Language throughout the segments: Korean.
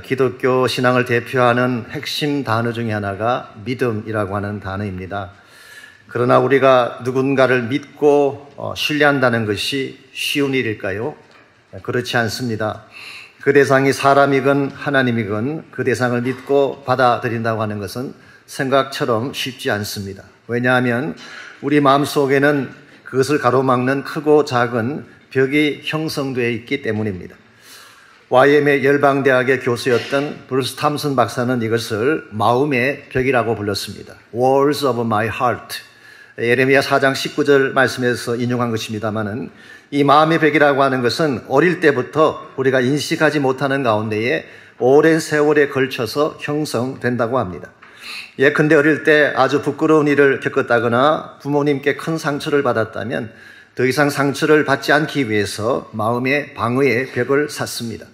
기독교 신앙을 대표하는 핵심 단어 중에 하나가 믿음이라고 하는 단어입니다. 그러나 우리가 누군가를 믿고 신뢰한다는 것이 쉬운 일일까요? 그렇지 않습니다. 그 대상이 사람이건 하나님이건 그 대상을 믿고 받아들인다고 하는 것은 생각처럼 쉽지 않습니다. 왜냐하면 우리 마음속에는 그것을 가로막는 크고 작은 벽이 형성되어 있기 때문입니다. YM의 열방대학의 교수였던 브루스 탐슨 박사는 이것을 마음의 벽이라고 불렀습니다. Walls of my heart. 예레미야 4장 19절 말씀에서 인용한 것입니다마는 이 마음의 벽이라고 하는 것은 어릴 때부터 우리가 인식하지 못하는 가운데에 오랜 세월에 걸쳐서 형성된다고 합니다. 예컨대 어릴 때 아주 부끄러운 일을 겪었다거나 부모님께 큰 상처를 받았다면 더 이상 상처를 받지 않기 위해서 마음의 방어의 벽을 샀습니다.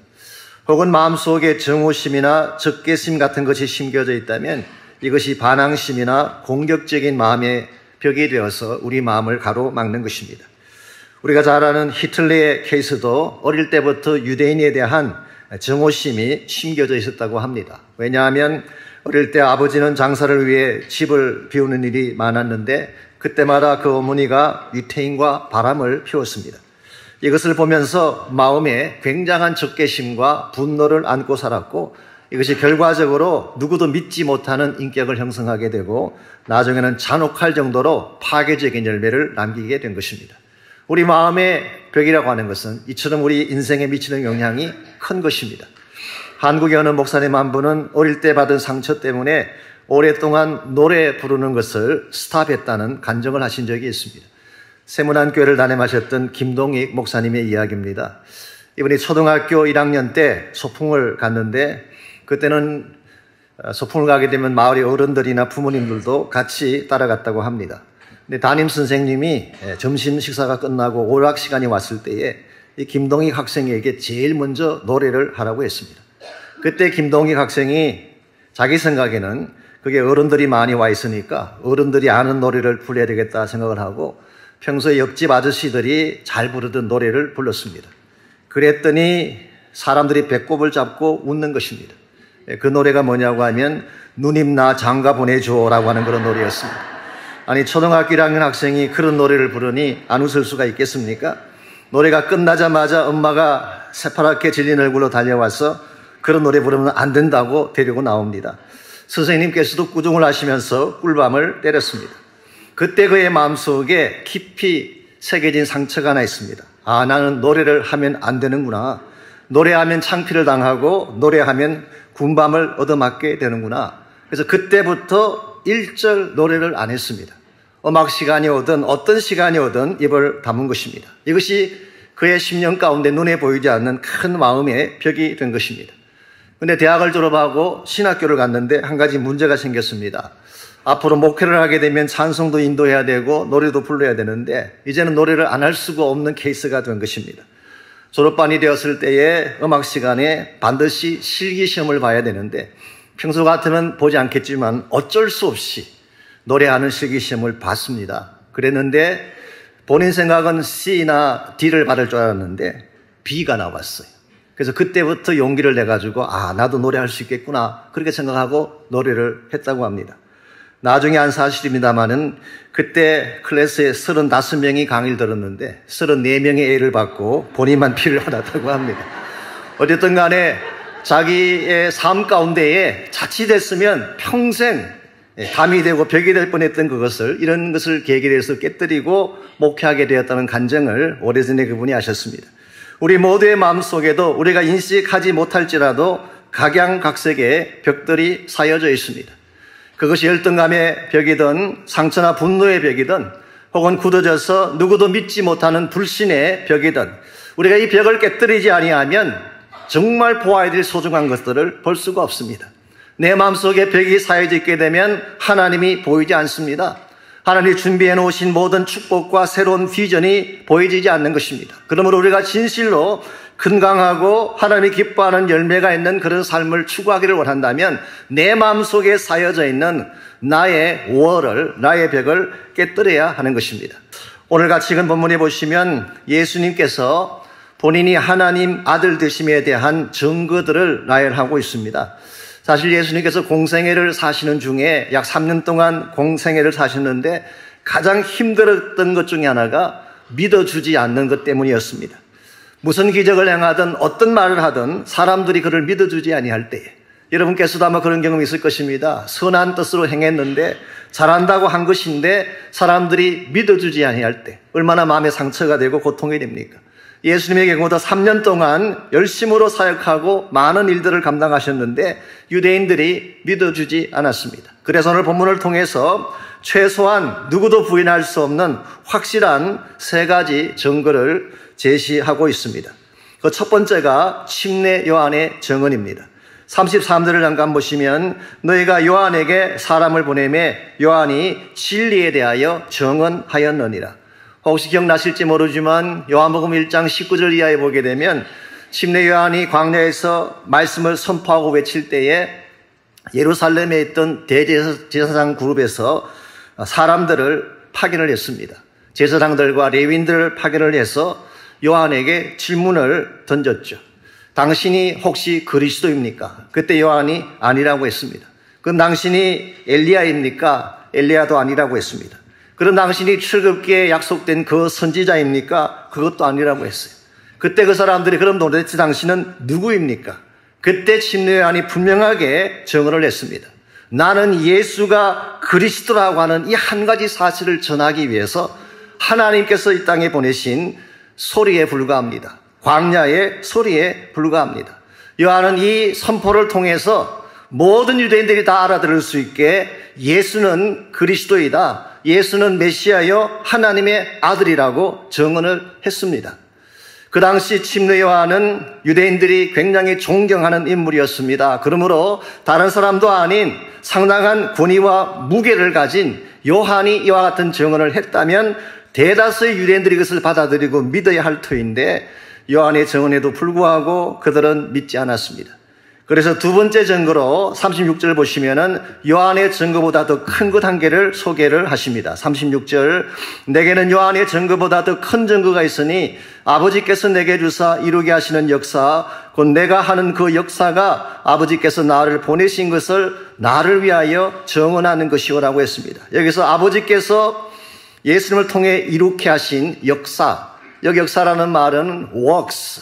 혹은 마음속에 증오심이나 적개심 같은 것이 심겨져 있다면 이것이 반항심이나 공격적인 마음의 벽이 되어서 우리 마음을 가로막는 것입니다. 우리가 잘 아는 히틀러의 케이스도 어릴 때부터 유대인에 대한 증오심이 심겨져 있었다고 합니다. 왜냐하면 어릴 때 아버지는 장사를 위해 집을 비우는 일이 많았는데 그때마다 그 어머니가 유태인과 바람을 피웠습니다. 이것을 보면서 마음에 굉장한 적개심과 분노를 안고 살았고 이것이 결과적으로 누구도 믿지 못하는 인격을 형성하게 되고 나중에는 잔혹할 정도로 파괴적인 열매를 남기게 된 것입니다. 우리 마음의 벽이라고 하는 것은 이처럼 우리 인생에 미치는 영향이 큰 것입니다. 한국의 어느 목사님 한 분은 어릴 때 받은 상처 때문에 오랫동안 노래 부르는 것을 스탑했다는 간증을 하신 적이 있습니다. 세문안교회를 담임하셨던 김동익 목사님의 이야기입니다. 이분이 초등학교 1학년 때 소풍을 갔는데 그때는 소풍을 가게 되면 마을의 어른들이나 부모님들도 같이 따라갔다고 합니다. 근데 담임 선생님이 점심 식사가 끝나고 오락 시간이 왔을 때에 이 김동익 학생에게 제일 먼저 노래를 하라고 했습니다. 그때 김동익 학생이 자기 생각에는 그게 어른들이 많이 와 있으니까 어른들이 아는 노래를 불러야 되겠다 생각을 하고 평소에 옆집 아저씨들이 잘 부르던 노래를 불렀습니다. 그랬더니 사람들이 배꼽을 잡고 웃는 것입니다. 그 노래가 뭐냐고 하면 누님 나 장가 보내줘라고 하는 그런 노래였습니다. 아니 초등학교 1학년 학생이 그런 노래를 부르니 안 웃을 수가 있겠습니까? 노래가 끝나자마자 엄마가 새파랗게 질린 얼굴로 달려와서 그런 노래 부르면 안 된다고 데리고 나옵니다. 선생님께서도 꾸중을 하시면서 꿀밤을 때렸습니다. 그때 그의 마음속에 깊이 새겨진 상처가 하나 있습니다. 아, 나는 노래를 하면 안 되는구나. 노래하면 창피를 당하고 노래하면 군밤을 얻어맞게 되는구나. 그래서 그때부터 일절 노래를 안 했습니다. 음악 시간이 오든 어떤 시간이 오든 입을 다문 것입니다. 이것이 그의 10년 가운데 눈에 보이지 않는 큰 마음의 벽이 된 것입니다. 그런데 대학을 졸업하고 신학교를 갔는데 한 가지 문제가 생겼습니다. 앞으로 목회를 하게 되면 찬송도 인도해야 되고 노래도 불러야 되는데 이제는 노래를 안 할 수가 없는 케이스가 된 것입니다. 졸업반이 되었을 때에 음악 시간에 반드시 실기시험을 봐야 되는데 평소 같으면 보지 않겠지만 어쩔 수 없이 노래하는 실기시험을 봤습니다. 그랬는데 본인 생각은 C나 D를 받을 줄 알았는데 B가 나왔어요. 그래서 그때부터 용기를 내가지고 나도 노래할 수 있겠구나 그렇게 생각하고 노래를 했다고 합니다. 나중에 한 사실입니다마는 그때 클래스에 35명이 강의를 들었는데 34명의 A를 받고 본인만 B를 받았다고 합니다. 어쨌든 간에 자기의 삶 가운데에 자칫했으면 평생 담이 되고 벽이 될 뻔했던 그것을 이런 것을 계기로 해서 깨뜨리고 목회하게 되었다는 간증을 오래전에 그분이 하셨습니다. 우리 모두의 마음속에도 우리가 인식하지 못할지라도 각양각색의 벽들이 쌓여져 있습니다. 그것이 열등감의 벽이든 상처나 분노의 벽이든 혹은 굳어져서 누구도 믿지 못하는 불신의 벽이든 우리가 이 벽을 깨뜨리지 아니하면 정말 보아야 될 소중한 것들을 볼 수가 없습니다. 내 마음속에 벽이 쌓여져 있게 되면 하나님이 보이지 않습니다. 하나님이 준비해 놓으신 모든 축복과 새로운 비전이 보여지지 않는 것입니다. 그러므로 우리가 진실로 건강하고 하나님이 기뻐하는 열매가 있는 그런 삶을 추구하기를 원한다면 내 마음속에 쌓여져 있는 나의 월을, 나의 벽을 깨뜨려야 하는 것입니다. 오늘 같이 읽은 본문에 보시면 예수님께서 본인이 하나님 아들 되심에 대한 증거들을 나열하고 있습니다. 사실 예수님께서 공생애를 사시는 중에 약 3년 동안 공생애를 사셨는데 가장 힘들었던 것 중에 하나가 믿어주지 않는 것 때문이었습니다. 무슨 기적을 행하든 어떤 말을 하든 사람들이 그를 믿어주지 아니할 때에, 여러분께서도 아마 그런 경험이 있을 것입니다. 선한 뜻으로 행했는데 잘한다고 한 것인데 사람들이 믿어주지 아니할 때 얼마나 마음의 상처가 되고 고통이 됩니까? 예수님의 경우도 3년 동안 열심으로 사역하고 많은 일들을 감당하셨는데 유대인들이 믿어주지 않았습니다. 그래서 오늘 본문을 통해서 최소한 누구도 부인할 수 없는 확실한 3가지 증거를 제시하고 있습니다. 그 첫 번째가 침례 요한의 증언입니다. 33절을 잠깐 보시면 너희가 요한에게 사람을 보내매 요한이 진리에 대하여 증언하였느니라. 혹시 기억나실지 모르지만 요한복음 1장 19절 이하에 보게 되면 침례 요한이 광야에서 말씀을 선포하고 외칠 때에 예루살렘에 있던 대제사장 그룹에서 사람들을 파견을 했습니다. 제사장들과 레위인들을 파견을 해서 요한에게 질문을 던졌죠. 당신이 혹시 그리스도입니까? 그때 요한이 아니라고 했습니다. 그럼 당신이 엘리야입니까? 엘리야도 아니라고 했습니다. 그럼 당신이 출애굽기에 약속된 그 선지자입니까? 그것도 아니라고 했어요. 그때 그 사람들이 그럼 도대체 당신은 누구입니까? 그때 침례 요한이 분명하게 증언을 했습니다. 나는 예수가 그리스도라고 하는 이 한 가지 사실을 전하기 위해서 하나님께서 이 땅에 보내신 소리에 불과합니다. 광야의 소리에 불과합니다. 요한은 이 선포를 통해서 모든 유대인들이 다 알아들을 수 있게 예수는 그리스도이다, 예수는 메시아여 하나님의 아들이라고 증언을 했습니다. 그 당시 침례 요한은 유대인들이 굉장히 존경하는 인물이었습니다. 그러므로 다른 사람도 아닌 상당한 권위와 무게를 가진 요한이 이와 같은 증언을 했다면 대다수의 유대인들이 그것을 받아들이고 믿어야 할 터인데 요한의 증언에도 불구하고 그들은 믿지 않았습니다. 그래서 두 번째 증거로 36절 보시면은 요한의 증거보다 더 큰 것 한 개를 소개를 하십니다. 36절, 내게는 요한의 증거보다 더 큰 증거가 있으니 아버지께서 내게 주사 이루게 하시는 역사, 곧 내가 하는 그 역사가 아버지께서 나를 보내신 것을 나를 위하여 증언하는 것이오라고 했습니다. 여기서 아버지께서 예수님을 통해 이루게 하신 역사, 여기 역사라는 말은 works,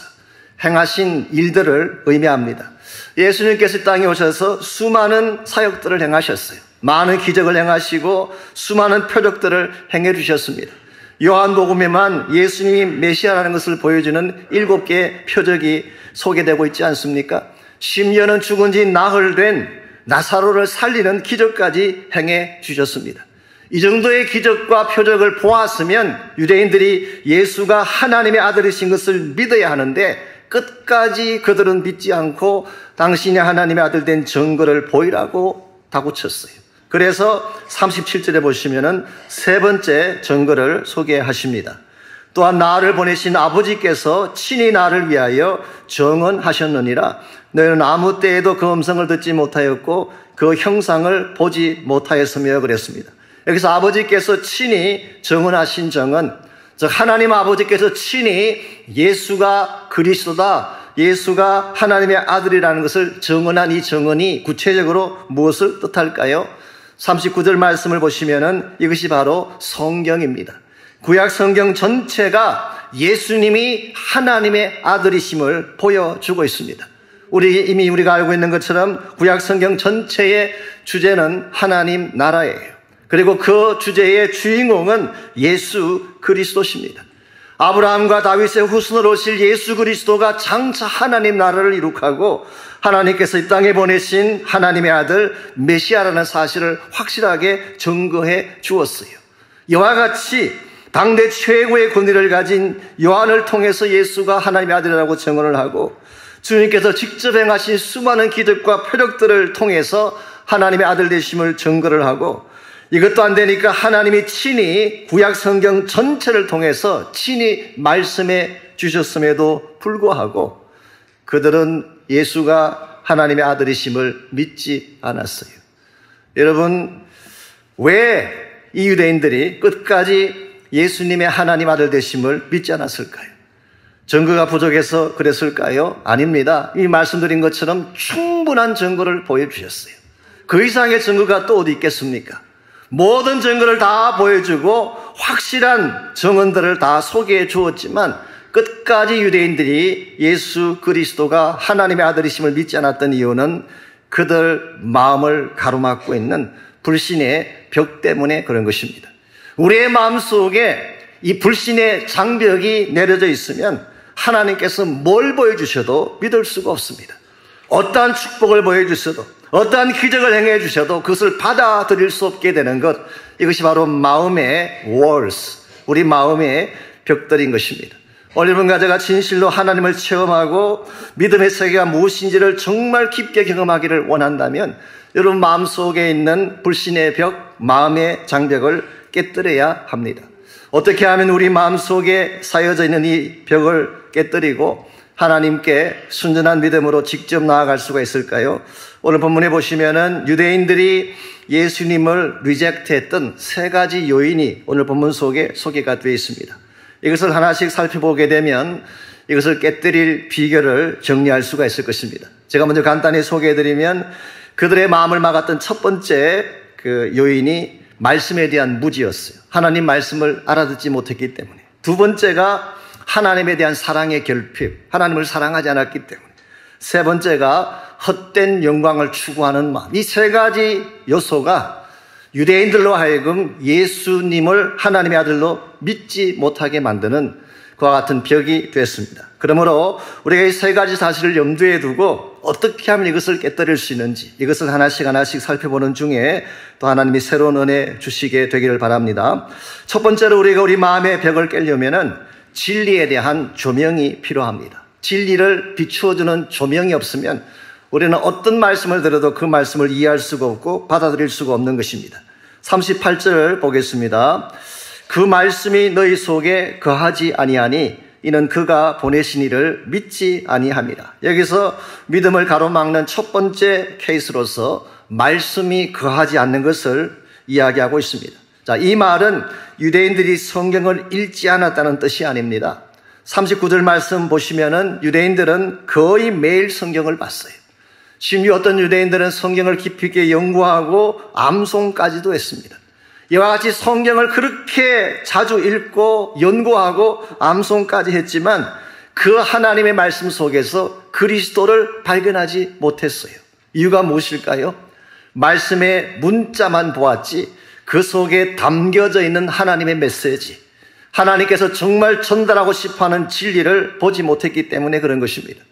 행하신 일들을 의미합니다. 예수님께서 이 땅에 오셔서 수많은 사역들을 행하셨어요. 많은 기적을 행하시고 수많은 표적들을 행해 주셨습니다. 요한복음에만 예수님이 메시아라는 것을 보여주는 7개의 표적이 소개되고 있지 않습니까? 심지어는 죽은 지 나흘 된 나사로를 살리는 기적까지 행해 주셨습니다. 이 정도의 기적과 표적을 보았으면 유대인들이 예수가 하나님의 아들이신 것을 믿어야 하는데 끝까지 그들은 믿지 않고 당신이 하나님의 아들 된 증거를 보이라고 다구쳤어요. 그래서 37절에 보시면은 3번째 증거를 소개하십니다. 또한 나를 보내신 아버지께서 친히 나를 위하여 증언하셨느니라. 너희는 아무 때에도 그 음성을 듣지 못하였고 그 형상을 보지 못하였으며 그랬습니다. 여기서 아버지께서 친히 증언하신 증언, 즉 하나님 아버지께서 친히 예수가 그리스도다, 예수가 하나님의 아들이라는 것을 증언한 이 증언이 구체적으로 무엇을 뜻할까요? 39절 말씀을 보시면은 이것이 바로 성경입니다. 구약 성경 전체가 예수님이 하나님의 아들이심을 보여주고 있습니다. 이미 우리가 알고 있는 것처럼 구약 성경 전체의 주제는 하나님 나라예요. 그리고 그 주제의 주인공은 예수 그리스도십니다. 아브라함과 다윗의 후손으로 오실 예수 그리스도가 장차 하나님 나라를 이룩하고 하나님께서 이 땅에 보내신 하나님의 아들 메시아라는 사실을 확실하게 증거해 주었어요. 이와 같이 당대 최고의 권위를 가진 요한을 통해서 예수가 하나님의 아들이라고 증언을 하고 주님께서 직접 행하신 수많은 기적과 표적들을 통해서 하나님의 아들 되심을 증거를 하고 이것도 안 되니까 하나님이 친히 구약 성경 전체를 통해서 친히 말씀해 주셨음에도 불구하고 그들은 예수가 하나님의 아들이심을 믿지 않았어요. 여러분, 왜 이 유대인들이 끝까지 예수님의 하나님 아들 되심을 믿지 않았을까요? 증거가 부족해서 그랬을까요? 아닙니다. 이 말씀드린 것처럼 충분한 증거를 보여주셨어요. 그 이상의 증거가 또 어디 있겠습니까? 모든 증거를 다 보여주고 확실한 증언들을 다 소개해 주었지만 끝까지 유대인들이 예수 그리스도가 하나님의 아들이심을 믿지 않았던 이유는 그들 마음을 가로막고 있는 불신의 벽 때문에 그런 것입니다. 우리의 마음속에 이 불신의 장벽이 내려져 있으면 하나님께서 뭘 보여주셔도 믿을 수가 없습니다. 어떠한 축복을 보여주셔도 어떠한 기적을 행해 주셔도 그것을 받아들일 수 없게 되는 것, 이것이 바로 마음의 walls, 우리 마음의 벽들인 것입니다. 오늘 여러분과 제가 진실로 하나님을 체험하고 믿음의 세계가 무엇인지를 정말 깊게 경험하기를 원한다면 여러분 마음속에 있는 불신의 벽, 마음의 장벽을 깨뜨려야 합니다. 어떻게 하면 우리 마음속에 쌓여져 있는 이 벽을 깨뜨리고 하나님께 순전한 믿음으로 직접 나아갈 수가 있을까요? 오늘 본문에 보시면은 유대인들이 예수님을 리젝트했던 세 가지 요인이 오늘 본문 속에 소개가 되어 있습니다. 이것을 하나씩 살펴보게 되면 이것을 깨뜨릴 비결을 정리할 수가 있을 것입니다. 제가 먼저 간단히 소개해드리면 그들의 마음을 막았던 첫 번째 그 요인이 말씀에 대한 무지였어요. 하나님 말씀을 알아듣지 못했기 때문에. 두 번째가 하나님에 대한 사랑의 결핍, 하나님을 사랑하지 않았기 때문에. 세 번째가 헛된 영광을 추구하는 마음. 이 세 가지 요소가 유대인들로 하여금 예수님을 하나님의 아들로 믿지 못하게 만드는 그와 같은 벽이 됐습니다. 그러므로 우리가 이 세 가지 사실을 염두에 두고 어떻게 하면 이것을 깨뜨릴 수 있는지, 이것을 하나씩 하나씩 살펴보는 중에 또 하나님이 새로운 은혜 주시게 되기를 바랍니다. 첫 번째로 우리가 우리 마음의 벽을 깨려면은 진리에 대한 조명이 필요합니다. 진리를 비추어주는 조명이 없으면 우리는 어떤 말씀을 들어도 그 말씀을 이해할 수가 없고 받아들일 수가 없는 것입니다. 38절 보겠습니다. 그 말씀이 너희 속에 거하지 아니하니 이는 그가 보내신 이를 믿지 아니함이라. 여기서 믿음을 가로막는 첫 번째 케이스로서 말씀이 거하지 않는 것을 이야기하고 있습니다. 자, 이 말은 유대인들이 성경을 읽지 않았다는 뜻이 아닙니다. 39절 말씀 보시면은 유대인들은 거의 매일 성경을 봤어요. 심지어 어떤 유대인들은 성경을 깊이 있게 연구하고 암송까지도 했습니다. 이와 같이 성경을 그렇게 자주 읽고 연구하고 암송까지 했지만 그 하나님의 말씀 속에서 그리스도를 발견하지 못했어요. 이유가 무엇일까요? 말씀의 문자만 보았지 그 속에 담겨져 있는 하나님의 메시지, 하나님께서 정말 전달하고 싶어하는 진리를 보지 못했기 때문에 그런 것입니다.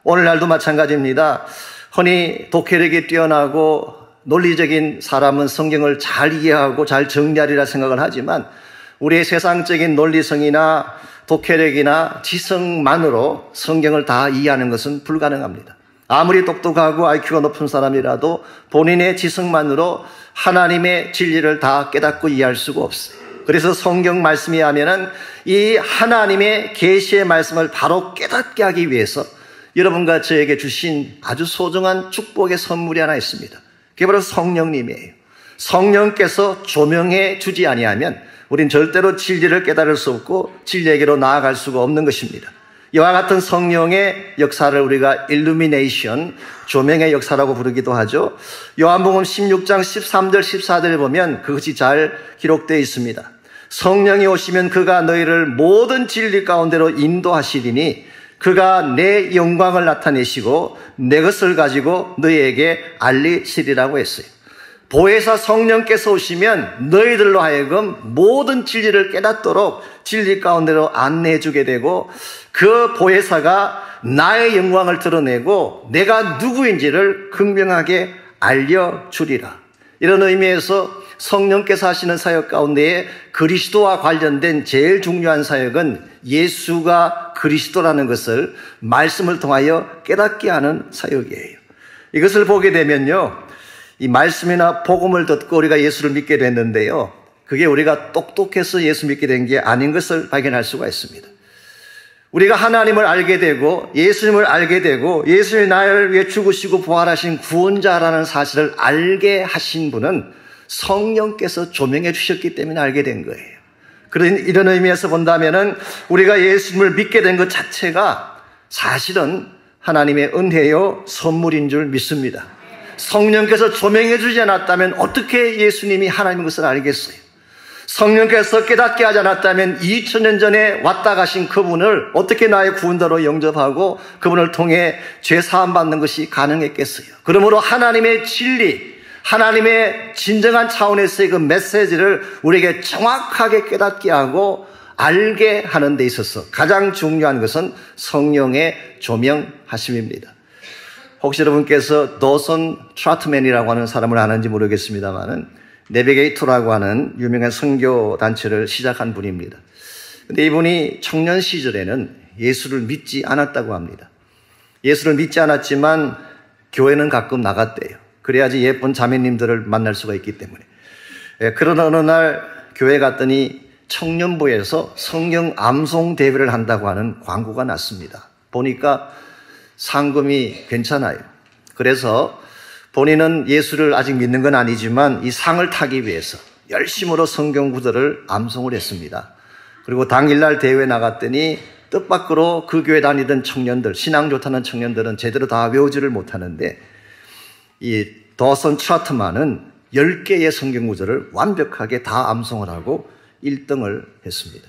오늘날도 마찬가지입니다. 흔히 독해력이 뛰어나고 논리적인 사람은 성경을 잘 이해하고 잘 정리하리라 생각을 하지만 우리의 세상적인 논리성이나 독해력이나 지성만으로 성경을 다 이해하는 것은 불가능합니다. 아무리 똑똑하고 IQ가 높은 사람이라도 본인의 지성만으로 하나님의 진리를 다 깨닫고 이해할 수가 없어요. 그래서 성경 말씀에 하면은 이 하나님의 계시의 말씀을 바로 깨닫게 하기 위해서 여러분과 저에게 주신 아주 소중한 축복의 선물이 하나 있습니다. 그게 바로 성령님이에요. 성령께서 조명해 주지 아니하면 우린 절대로 진리를 깨달을 수 없고 진리에게로 나아갈 수가 없는 것입니다. 이와 같은 성령의 역사를 우리가 일루미네이션, 조명의 역사라고 부르기도 하죠. 요한복음 16장 13절 14절을 보면 그것이 잘 기록되어 있습니다. 성령이 오시면 그가 너희를 모든 진리 가운데로 인도하시리니 그가 내 영광을 나타내시고 내 것을 가지고 너희에게 알리시리라고 했어요. 보혜사 성령께서 오시면 너희들로 하여금 모든 진리를 깨닫도록 진리 가운데로 안내해 주게 되고 그 보혜사가 나의 영광을 드러내고 내가 누구인지를 극명하게 알려주리라. 이런 의미에서 성령께서 하시는 사역 가운데에 그리스도와 관련된 제일 중요한 사역은 예수가 그리스도라는 것을 말씀을 통하여 깨닫게 하는 사역이에요. 이것을 보게 되면요, 이 말씀이나 복음을 듣고 우리가 예수를 믿게 됐는데요, 그게 우리가 똑똑해서 예수 믿게 된 게 아닌 것을 발견할 수가 있습니다. 우리가 하나님을 알게 되고 예수님을 알게 되고 예수님이 나를 위해 죽으시고 부활하신 구원자라는 사실을 알게 하신 분은 성령께서 조명해 주셨기 때문에 알게 된 거예요. 이런 의미에서 본다면은 우리가 예수님을 믿게 된 것 자체가 사실은 하나님의 은혜요 선물인 줄 믿습니다. 성령께서 조명해 주지 않았다면 어떻게 예수님이 하나님인 것을 알겠어요? 성령께서 깨닫게 하지 않았다면 2000년 전에 왔다 가신 그분을 어떻게 나의 구원자로 영접하고 그분을 통해 죄 사함 받는 것이 가능했겠어요? 그러므로 하나님의 진리, 하나님의 진정한 차원에서의 그 메시지를 우리에게 정확하게 깨닫게 하고 알게 하는 데 있어서 가장 중요한 것은 성령의 조명하심입니다. 혹시 여러분께서 도선 트라트맨이라고 하는 사람을 아는지 모르겠습니다만은 내비게이터라고 하는 유명한 선교 단체를 시작한 분입니다. 근데 이분이 청년 시절에는 예수를 믿지 않았다고 합니다. 예수를 믿지 않았지만 교회는 가끔 나갔대요. 그래야지 예쁜 자매님들을 만날 수가 있기 때문에. 그런 어느 날 교회 갔더니 청년부에서 성경 암송 대회를 한다고 하는 광고가 났습니다. 보니까 상금이 괜찮아요. 그래서 본인은 예수를 아직 믿는 건 아니지만 이 상을 타기 위해서 열심으로 성경 구절을 암송을 했습니다. 그리고 당일날 대회에 나갔더니 뜻밖으로 그 교회 다니던 청년들, 신앙 좋다는 청년들은 제대로 다 외우지를 못하는데 이 더선 트라트만은 10개의 성경 구절을 완벽하게 다 암송을 하고 1등을 했습니다.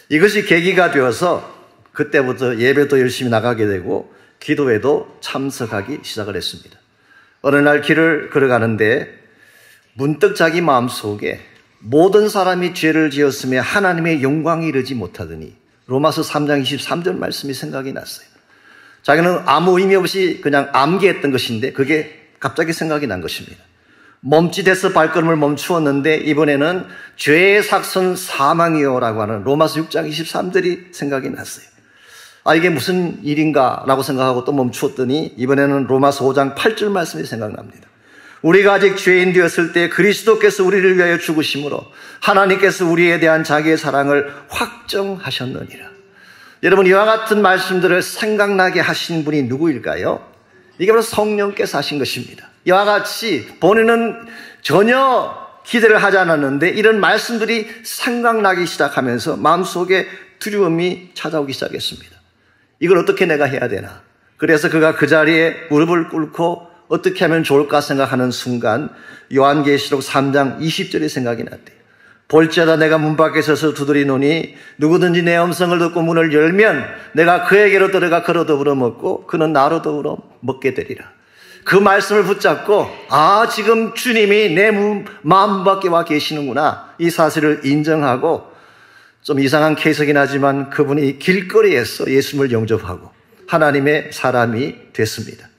이것이 계기가 되어서 그때부터 예배도 열심히 나가게 되고 기도회도 참석하기 시작을 했습니다. 어느 날 길을 걸어가는데 문득 자기 마음속에 모든 사람이 죄를 지었으며 하나님의 영광이 이르지 못하더니 로마서 3장 23절 말씀이 생각이 났어요. 자기는 아무 의미 없이 그냥 암기했던 것인데 그게 갑자기 생각이 난 것입니다. 멈칫해서 발걸음을 멈추었는데 이번에는 죄의 삭선 사망이요라고 하는 로마서 6장 23절이 생각이 났어요. 이게 무슨 일인가 라고 생각하고 또 멈추었더니 이번에는 로마서 5장 8절 말씀이 생각납니다. 우리가 아직 죄인 되었을 때 그리스도께서 우리를 위하여 죽으심으로 하나님께서 우리에 대한 자기의 사랑을 확정하셨느니라. 여러분, 이와 같은 말씀들을 생각나게 하신 분이 누구일까요? 이게 바로 성령께서 하신 것입니다. 이와 같이 본인은 전혀 기대를 하지 않았는데 이런 말씀들이 생각나기 시작하면서 마음속에 두려움이 찾아오기 시작했습니다. 이걸 어떻게 내가 해야 되나? 그래서 그가 그 자리에 무릎을 꿇고 어떻게 하면 좋을까 생각하는 순간 요한계시록 3장 20절이 생각이 났대요. 볼지어다 내가 문 밖에 서서 두드리노니 누구든지 내 음성을 듣고 문을 열면 내가 그에게로 들어가 그로 더불어 먹고 그는 나로 더불어 먹게 되리라. 그 말씀을 붙잡고 지금 주님이 내 마음 밖에 와 계시는구나, 이 사실을 인정하고, 좀 이상한 케이스긴 하지만 그분이 길거리에서 예수님을 영접하고 하나님의 사람이 됐습니다.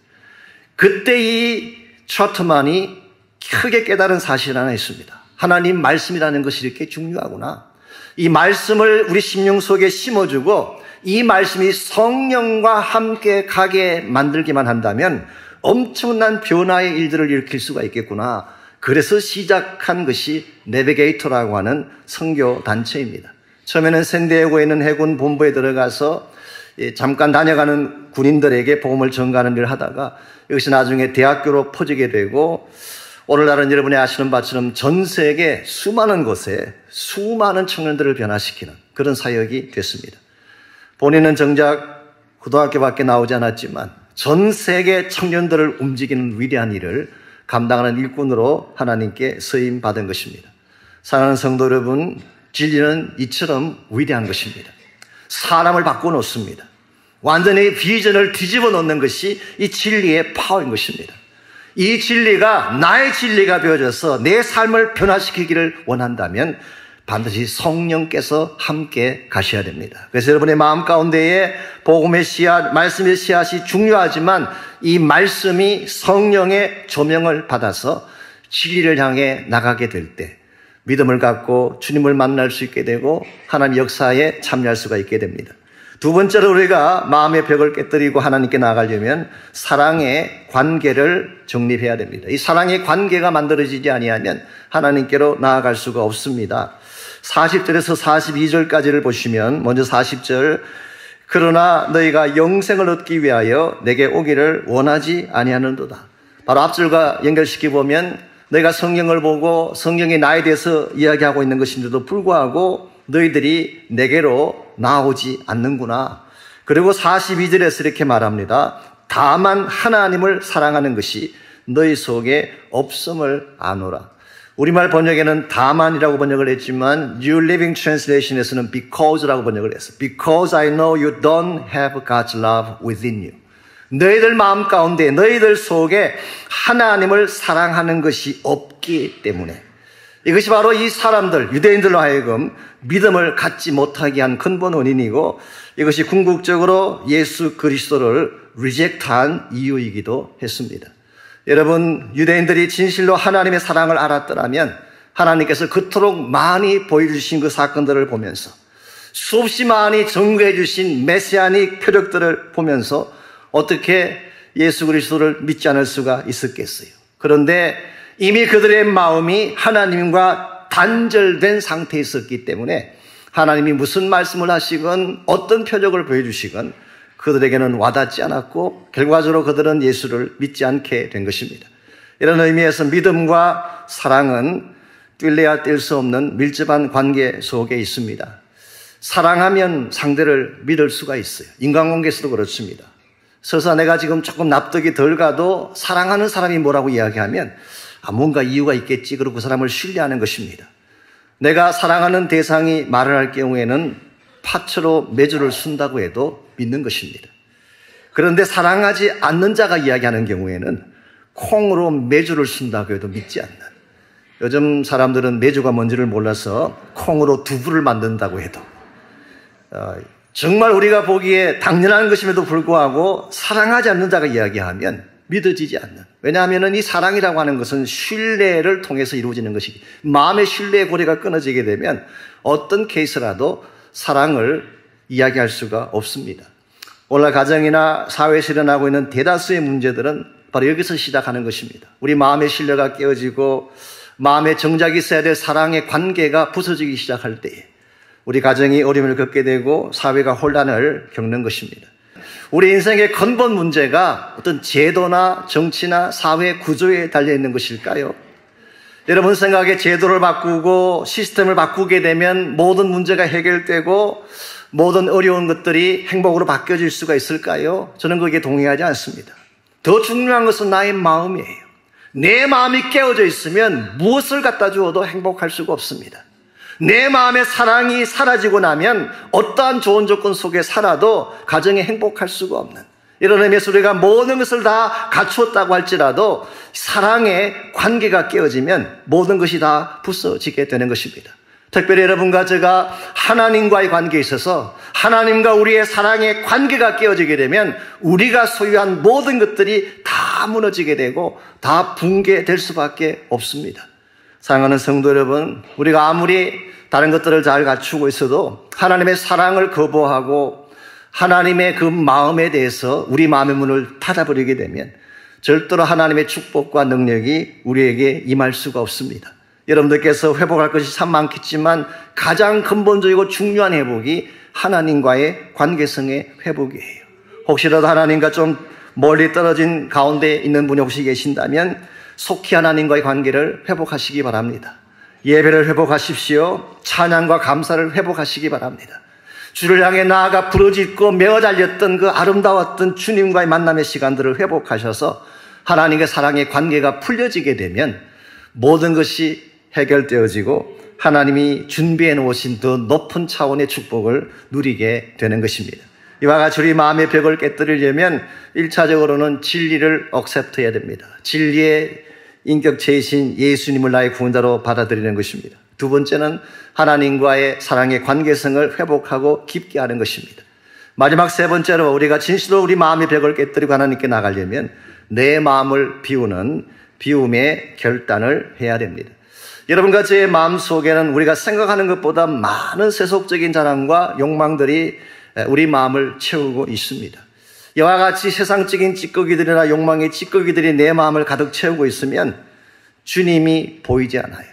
그때 이 트라트만이 크게 깨달은 사실 하나 있습니다. 하나님 말씀이라는 것이 이렇게 중요하구나. 이 말씀을 우리 심령 속에 심어주고 이 말씀이 성령과 함께 가게 만들기만 한다면 엄청난 변화의 일들을 일으킬 수가 있겠구나. 그래서 시작한 것이 내비게이터라고 하는 선교 단체입니다. 처음에는 샌디에고에 있는 해군 본부에 들어가서 잠깐 다녀가는 군인들에게 복음을 전가하는 일을 하다가 이것이 나중에 대학교로 퍼지게 되고 오늘날은 여러분이 아시는 바처럼 전 세계 수많은 곳에 수많은 청년들을 변화시키는 그런 사역이 됐습니다. 본인은 정작 고등학교밖에 나오지 않았지만 전 세계 청년들을 움직이는 위대한 일을 감당하는 일꾼으로 하나님께 쓰임 받은 것입니다. 사랑하는 성도 여러분, 진리는 이처럼 위대한 것입니다. 사람을 바꿔놓습니다. 완전히 비전을 뒤집어 놓는 것이 이 진리의 파워인 것입니다. 이 진리가 나의 진리가 되어져서 내 삶을 변화시키기를 원한다면 반드시 성령께서 함께 가셔야 됩니다. 그래서 여러분의 마음 가운데에 복음의 씨앗, 말씀의 씨앗이 중요하지만 이 말씀이 성령의 조명을 받아서 진리를 향해 나가게 될 때 믿음을 갖고 주님을 만날 수 있게 되고 하나님 역사에 참여할 수가 있게 됩니다. 두 번째로 우리가 마음의 벽을 깨뜨리고 하나님께 나아가려면 사랑의 관계를 정립해야 됩니다. 이 사랑의 관계가 만들어지지 아니하면 하나님께로 나아갈 수가 없습니다. 40절에서 42절까지를 보시면 먼저 40절, 그러나 너희가 영생을 얻기 위하여 내게 오기를 원하지 아니하는도다. 바로 앞절과 연결시켜 보면 너희가 성경을 보고 성경이 나에 대해서 이야기하고 있는 것인데도 불구하고 너희들이 내게로 나오지 않는구나. 그리고 42절에서 이렇게 말합니다. 다만 하나님을 사랑하는 것이 너희 속에 없음을 아노라. 우리말 번역에는 다만이라고 번역을 했지만 New Living Translation에서는 because라고 번역을 했어요. Because I know you don't have God's love within you. 너희들 마음 가운데 너희들 속에 하나님을 사랑하는 것이 없기 때문에 이것이 바로 이 사람들 유대인들로 하여금 믿음을 갖지 못하게 한 근본 원인이고 이것이 궁극적으로 예수 그리스도를 리젝트한 이유이기도 했습니다. 여러분 유대인들이 진실로 하나님의 사랑을 알았더라면 하나님께서 그토록 많이 보여주신 그 사건들을 보면서 수없이 많이 증거해 주신 메시아닉 표적들을 보면서 어떻게 예수 그리스도를 믿지 않을 수가 있었겠어요. 그런데 이미 그들의 마음이 하나님과 단절된 상태에 있었기 때문에 하나님이 무슨 말씀을 하시건 어떤 표적을 보여주시건 그들에게는 와닿지 않았고 결과적으로 그들은 예수를 믿지 않게 된 것입니다. 이런 의미에서 믿음과 사랑은 뛸래야 뛸 수 없는 밀접한 관계 속에 있습니다. 사랑하면 상대를 믿을 수가 있어요. 인간관계에서도 그렇습니다. 서서 내가 지금 조금 납득이 덜 가도 사랑하는 사람이 뭐라고 이야기하면 뭔가 이유가 있겠지 그러고 그 사람을 신뢰하는 것입니다. 내가 사랑하는 대상이 말을 할 경우에는 파츠로 메주를 쓴다고 해도 믿는 것입니다. 그런데 사랑하지 않는 자가 이야기하는 경우에는 콩으로 메주를 쓴다고 해도 믿지 않는, 요즘 사람들은 메주가 뭔지를 몰라서 콩으로 두부를 만든다고 해도 정말 우리가 보기에 당연한 것임에도 불구하고 사랑하지 않는 자가 이야기하면 믿어지지 않는, 왜냐하면 이 사랑이라고 하는 것은 신뢰를 통해서 이루어지는 것이기, 마음의 신뢰의 고리가 끊어지게 되면 어떤 케이스라도 사랑을 이야기할 수가 없습니다. 오늘 가정이나 사회에서 일어나고 있는 대다수의 문제들은 바로 여기서 시작하는 것입니다. 우리 마음의 신뢰가 깨어지고 마음의 정작이 있어야 될 사랑의 관계가 부서지기 시작할 때에 우리 가정이 어려움을 겪게 되고 사회가 혼란을 겪는 것입니다. 우리 인생의 근본 문제가 어떤 제도나 정치나 사회 구조에 달려있는 것일까요? 여러분 생각에 제도를 바꾸고 시스템을 바꾸게 되면 모든 문제가 해결되고 모든 어려운 것들이 행복으로 바뀌어질 수가 있을까요? 저는 거기에 동의하지 않습니다. 더 중요한 것은 나의 마음이에요. 내 마음이 깨어져 있으면 무엇을 갖다 주어도 행복할 수가 없습니다. 내 마음의 사랑이 사라지고 나면 어떠한 좋은 조건 속에 살아도 가정에 행복할 수가 없는, 이런 의미에서 우리가 모든 것을 다 갖추었다고 할지라도 사랑의 관계가 깨어지면 모든 것이 다 부서지게 되는 것입니다. 특별히 여러분과 제가 하나님과의 관계에 있어서 하나님과 우리의 사랑의 관계가 깨어지게 되면 우리가 소유한 모든 것들이 다 무너지게 되고 다 붕괴될 수밖에 없습니다. 사랑하는 성도 여러분, 우리가 아무리 다른 것들을 잘 갖추고 있어도 하나님의 사랑을 거부하고 하나님의 그 마음에 대해서 우리 마음의 문을 닫아버리게 되면 절대로 하나님의 축복과 능력이 우리에게 임할 수가 없습니다. 여러분들께서 회복할 것이 참 많겠지만 가장 근본적이고 중요한 회복이 하나님과의 관계성의 회복이에요. 혹시라도 하나님과 좀 멀리 떨어진 가운데 있는 분이 혹시 계신다면 속히 하나님과의 관계를 회복하시기 바랍니다. 예배를 회복하십시오. 찬양과 감사를 회복하시기 바랍니다. 주를 향해 나아가 부르짖고 메어 달렸던 그 아름다웠던 주님과의 만남의 시간들을 회복하셔서 하나님의 사랑의 관계가 풀려지게 되면 모든 것이 해결되어지고 하나님이 준비해 놓으신 더 높은 차원의 축복을 누리게 되는 것입니다. 이와 같이 우리 마음의 벽을 깨뜨리려면 1차적으로는 진리를 억셉트해야 됩니다. 진리의 인격체이신 예수님을 나의 구원자로 받아들이는 것입니다. 두 번째는 하나님과의 사랑의 관계성을 회복하고 깊게 하는 것입니다. 마지막 세 번째로 우리가 진실로 우리 마음의 벽을 깨뜨리고 하나님께 나가려면 내 마음을 비우는 비움의 결단을 해야 됩니다. 여러분과 제 마음 속에는 우리가 생각하는 것보다 많은 세속적인 자랑과 욕망들이 우리 마음을 채우고 있습니다. 이와 같이 세상적인 찌꺼기들이나 욕망의 찌꺼기들이 내 마음을 가득 채우고 있으면 주님이 보이지 않아요.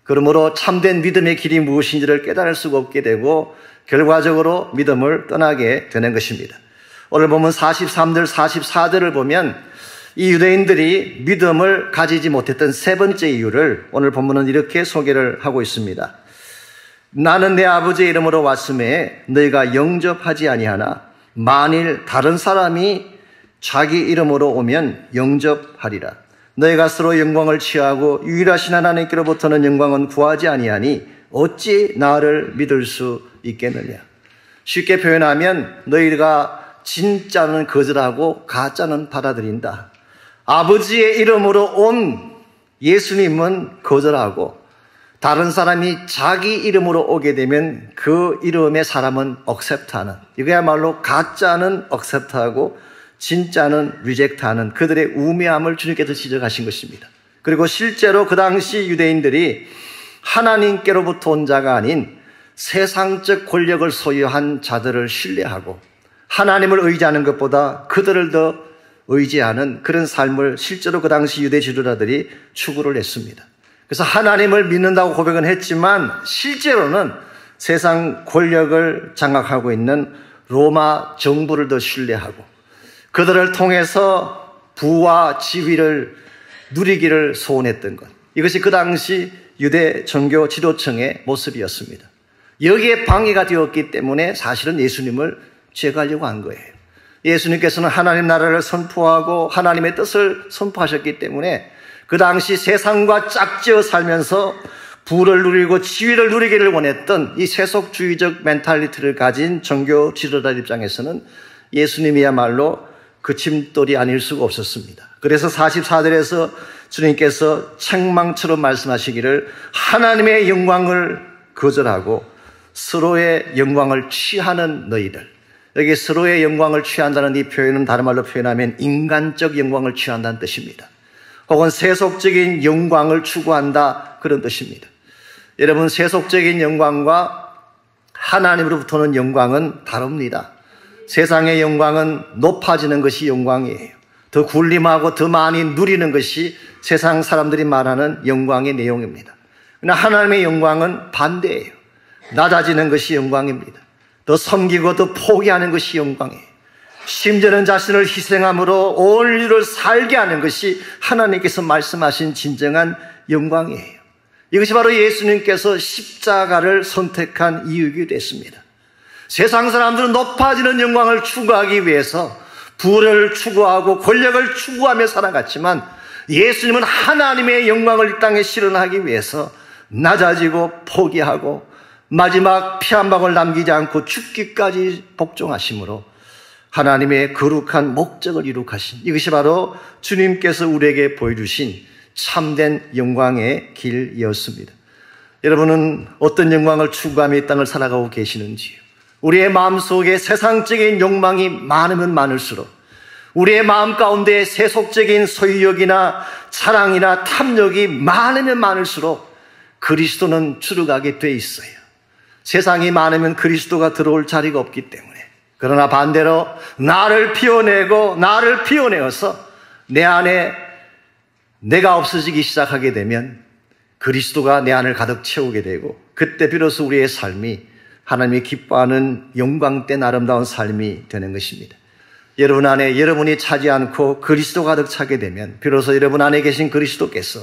그러므로 참된 믿음의 길이 무엇인지를 깨달을 수가 없게 되고 결과적으로 믿음을 떠나게 되는 것입니다. 오늘 보면 43절, 44절을 보면 이 유대인들이 믿음을 가지지 못했던 세 번째 이유를 오늘 본문은 이렇게 소개를 하고 있습니다. 나는 내 아버지의 이름으로 왔음에 너희가 영접하지 아니하나 만일 다른 사람이 자기 이름으로 오면 영접하리라. 너희가 서로 영광을 취하고 유일하신 하나님께로부터는 영광은 구하지 아니하니 어찌 나를 믿을 수 있겠느냐. 쉽게 표현하면 너희가 진짜는 거절하고 가짜는 받아들인다. 아버지의 이름으로 온 예수님은 거절하고 다른 사람이 자기 이름으로 오게 되면 그 이름의 사람은 억셉트하는, 이거야말로 가짜는 억셉트하고 진짜는 리젝트하는 그들의 우매함을 주님께서 지적하신 것입니다. 그리고 실제로 그 당시 유대인들이 하나님께로부터 온 자가 아닌 세상적 권력을 소유한 자들을 신뢰하고 하나님을 의지하는 것보다 그들을 더 의지하는 그런 삶을 실제로 그 당시 유대 지도자들이 추구를 했습니다. 그래서 하나님을 믿는다고 고백은 했지만 실제로는 세상 권력을 장악하고 있는 로마 정부를 더 신뢰하고 그들을 통해서 부와 지위를 누리기를 소원했던 것, 이것이 그 당시 유대 종교 지도층의 모습이었습니다. 여기에 방해가 되었기 때문에 사실은 예수님을 제거하려고 한 거예요. 예수님께서는 하나님 나라를 선포하고 하나님의 뜻을 선포하셨기 때문에 그 당시 세상과 짝지어 살면서 부를 누리고 지위를 누리기를 원했던 이 세속주의적 멘탈리티를 가진 종교 지도자 입장에서는 예수님이야말로 그 짐돌이 아닐 수가 없었습니다. 그래서 44절에서 주님께서 책망처럼 말씀하시기를 하나님의 영광을 거절하고 서로의 영광을 취하는 너희들, 여기 서로의 영광을 취한다는 이 표현은 다른 말로 표현하면 인간적 영광을 취한다는 뜻입니다. 혹은 세속적인 영광을 추구한다, 그런 뜻입니다. 여러분, 세속적인 영광과 하나님으로부터는 영광은 다릅니다. 세상의 영광은 높아지는 것이 영광이에요. 더 군림하고 더 많이 누리는 것이 세상 사람들이 말하는 영광의 내용입니다. 그러나 하나님의 영광은 반대예요. 낮아지는 것이 영광입니다. 더 섬기고 더 포기하는 것이 영광이에요. 심지어는 자신을 희생함으로 온 인류를 살게 하는 것이 하나님께서 말씀하신 진정한 영광이에요. 이것이 바로 예수님께서 십자가를 선택한 이유이기도 했습니다. 세상 사람들은 높아지는 영광을 추구하기 위해서 부를 추구하고 권력을 추구하며 살아갔지만 예수님은 하나님의 영광을 이 땅에 실현하기 위해서 낮아지고 포기하고 마지막 피 한 방울 남기지 않고 죽기까지 복종하심으로 하나님의 거룩한 목적을 이룩하신, 이것이 바로 주님께서 우리에게 보여주신 참된 영광의 길이었습니다. 여러분은 어떤 영광을 추구하며 이 땅을 살아가고 계시는지요? 우리의 마음속에 세상적인 욕망이 많으면 많을수록, 우리의 마음 가운데 세속적인 소유욕이나 사랑이나 탐욕이 많으면 많을수록 그리스도는 줄어가게 돼 있어요. 세상이 많으면 그리스도가 들어올 자리가 없기 때문에. 그러나 반대로 나를 피워내어서 내 안에 내가 없어지기 시작하게 되면 그리스도가 내 안을 가득 채우게 되고, 그때 비로소 우리의 삶이 하나님이 기뻐하는 영광된 아름다운 삶이 되는 것입니다. 여러분 안에 여러분이 차지 않고 그리스도 가득 차게 되면 비로소 여러분 안에 계신 그리스도께서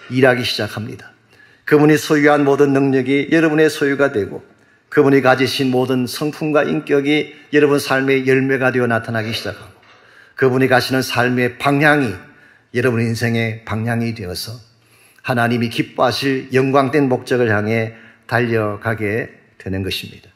일하기 시작합니다. 그분이 소유한 모든 능력이 여러분의 소유가 되고 그분이 가지신 모든 성품과 인격이 여러분 삶의 열매가 되어 나타나기 시작하고 그분이 가시는 삶의 방향이 여러분 인생의 방향이 되어서 하나님이 기뻐하실 영광된 목적을 향해 달려가게 되는 것입니다.